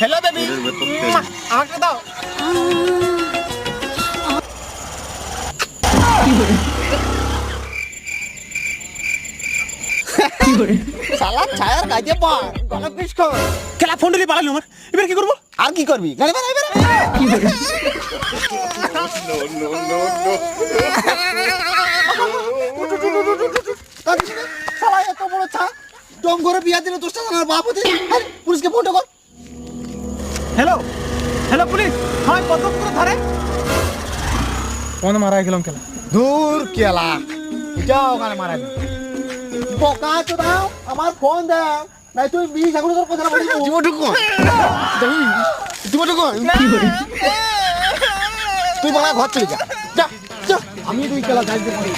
Hello baby, আমাকে দাও। শালা ছায়ার কাজে পার গলা পিস কর। খেলা ফোন দিলি পালালি আমার, এবার কি করবো? আর কি করবি? গাড়ি বাড়া এবারে। শালা এত বড় ছা টম করে বিয়া দিল দোষটা জানার বাপ হতে। পুলিশকে ফোনটা কর। হ্যালো হ্যালো পুলিশ, হ্যাঁ কত করে ধরে ফোন মারা গেলাম খেলা। দূর কেলা যাও ওখানে মারা বোকা তো দাও আমার ফোন দাও নাই তুই বিড়ি ছাগল তোর কথা বলি তুই বলা ঘর চলে যা যা যা আমি তুই কেলা যাইতে পারি